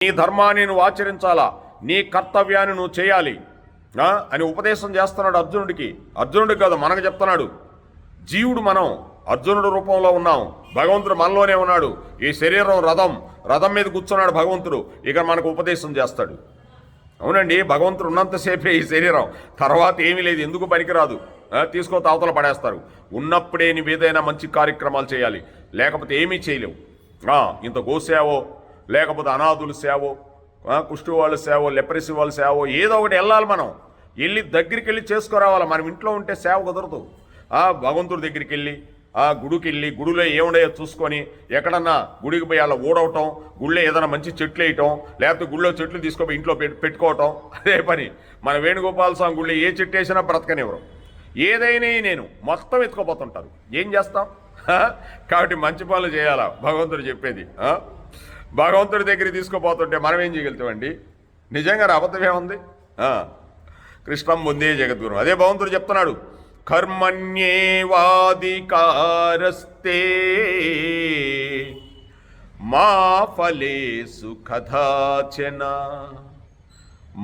నీ ధర్మాన్ని నువ్వు ఆచరించాలా, నీ కర్తవ్యాన్ని నువ్వు చేయాలి అని ఉపదేశం చేస్తున్నాడు అర్జునుడికి. అర్జునుడికి కాదు, మనకు చెప్తున్నాడు. జీవుడు మనం అర్జునుడు రూపంలో ఉన్నాం, భగవంతుడు మనలోనే ఉన్నాడు. ఈ శరీరం రథం మీద కూర్చున్నాడు భగవంతుడు, ఇక మనకు ఉపదేశం చేస్తాడు. అవునండి, భగవంతుడు ఉన్నంతసేపే ఈ శరీరం, తర్వాత ఏమీ లేదు, ఎందుకు పనికిరాదు, తీసుకో తావతల పడేస్తారు. ఉన్నప్పుడే నువ్వేదైనా మంచి కార్యక్రమాలు చేయాలి, లేకపోతే ఏమీ చేయలేవు. ఇంత గోసేవో, లేకపోతే అనాథుల సేవో, కుష్టి వాళ్ళ సేవో, లెప్రసీ వాళ్ళ సేవో, ఏదో ఒకటి వెళ్ళాలి. మనం వెళ్ళి దగ్గరికి వెళ్ళి చేసుకురావాలి. మనం ఇంట్లో ఉంటే సేవ కుదరదు. భగవంతుడి దగ్గరికి వెళ్ళి గుడికి వెళ్ళి గుడిలో ఏముండయో చూసుకొని, ఎక్కడన్నా గుడికి పోయి అలా ఊడవటం, గుళ్ళో ఏదైనా మంచి చెట్లు వేయటం, లేకపోతే గుళ్ళో చెట్లు తీసుకొని ఇంట్లో పెట్టుకోవటం, అదే పని. మన వేణుగోపాల స్వామి గుళ్ళో ఏ చెట్టు వేసినా బ్రతకనివ్వరు. ఏదైనా నేను మొత్తం ఎత్తుకోపోతుంటారు. ఏం చేస్తాం? కాబట్టి మంచి పనులు చేయాలా భగవంతుడు చెప్పేది. భగవంతుడి దగ్గరికి తీసుకుపోతుంటే మనం ఏం చేయగలుగుతామండి? నిజంగా అబద్ధమే ఉంది. కృష్ణం ముందే జగద్గురు, అదే భగవంతుడు చెప్తున్నాడు. కర్మణ్యేవాధికారస్తే మా ఫలేషు కదాచన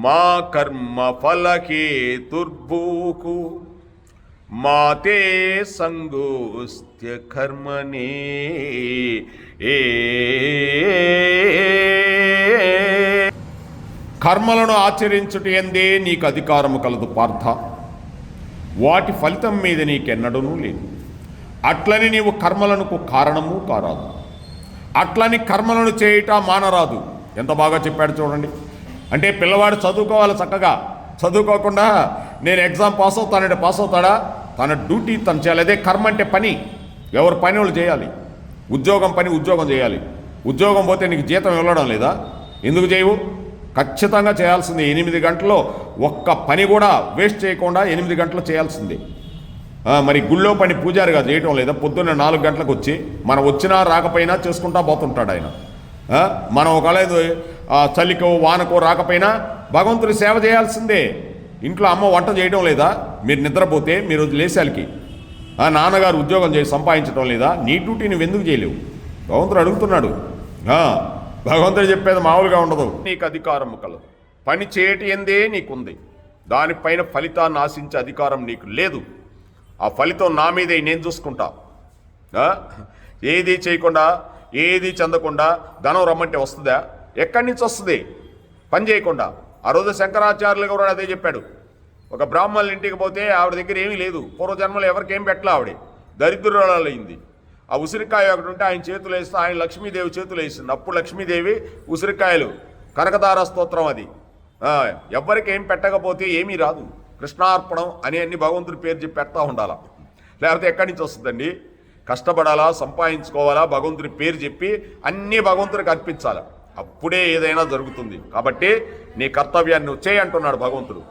మా కర్మ ఫలహేతుర్భూః మా తే సంగోస్త్య కర్మణే. కర్మలను ఆచరించుట ఎందే నీకు అధికారము కలదు పార్థ, వాటి ఫలితం మీద నీకెన్నడూ లేదు. అట్లని నీవు కర్మలకు కారణము కారాదు, అట్లని కర్మలను చేయుట మానరాదు. ఎంత బాగా చెప్పాడు చూడండి. అంటే పిల్లవాడు చదువుకోవాలి, చక్కగా చదువుకోకుండా నేను ఎగ్జామ్ పాస్ అవుతానంటే పాస్ అవుతాడా? తన డ్యూటీ తను చేయాలి. అదే కర్మ అంటే పని, ఎవరు పని వాళ్ళు చేయాలి. ఉద్యోగం పని ఉద్యోగం చేయాలి. ఉద్యోగం పోతే నీకు జీతం ఇవ్వడం లేదా? ఎందుకు చేయవు? ఖచ్చితంగా చేయాల్సిందే. 8 గంటల్లో ఒక్క పని కూడా వేస్ట్ చేయకుండా 8 గంటలు చేయాల్సిందే. మరి గుళ్ళో పని పూజారిగా చేయటం లేదా? పొద్దున్న 4 గంటలకు వచ్చి మనం వచ్చినా రాకపోయినా చేసుకుంటా పోతుంటాడు ఆయన. మనం ఒకవేళ చలికో వానకో రాకపోయినా భగవంతుడి సేవ చేయాల్సిందే. ఇంట్లో అమ్మ వంట చేయడం లేదా? మీరు నిద్రపోతే మీరు లేసాలకి నాన్నగారు ఉద్యోగం చేసి సంపాదించడం లేదా? నీ డ్యూటీ నువ్వు ఎందుకు చేయలేవు? భగవంతుడు అడుగుతున్నాడు. భగవంతుడు చెప్పేది మామూలుగా ఉండదు. నీకు అధికారము కలదు, పని చేయటి ఎందే నీకుంది, దానిపైన ఫలితాన్ని ఆశించే అధికారం నీకు లేదు. ఆ ఫలితం నా మీదే, నేను చూసుకుంటా. ఏది చేయకుండా ఏది చెందకుండా ధనం రమ్మంటే వస్తుందా? ఎక్కడి నుంచి వస్తుంది? పని చేయకుండా. ఆ రోజు శంకరాచార్యులు కూడా అదే చెప్పాడు. ఒక బ్రాహ్మణుల ఇంటికి పోతే ఆవిడ దగ్గర ఏమీ లేదు, పూర్వజన్మలో ఎవరికేం పెట్టలే, ఆవిడ దరిద్రురాలైంది. ఆ ఉసిరికాయ ఒకటి ఉంటే ఆయన చేతులు వేస్తే ఆయన లక్ష్మీదేవి చేతులు వేసింది. అప్పుడు లక్ష్మీదేవి ఉసిరికాయలు కనకదార స్తోత్రం అది. ఎవరికి ఏం పెట్టకపోతే ఏమీ రాదు. కృష్ణార్పణం అని అన్ని భగవంతుడి పేరు చెప్పి పెడతా ఉండాలా, లేకపోతే ఎక్కడి నుంచి వస్తుందండి? కష్టపడాలా, సంపాదించుకోవాలా, భగవంతుడి పేరు చెప్పి అన్నీ భగవంతుడికి అర్పించాలా, అప్పుడే ఏదైనా జరుగుతుంది. కాబట్టి నీ కర్తవ్యాన్ని నువ్వు చేయి అంటున్నాడు భగవంతుడు.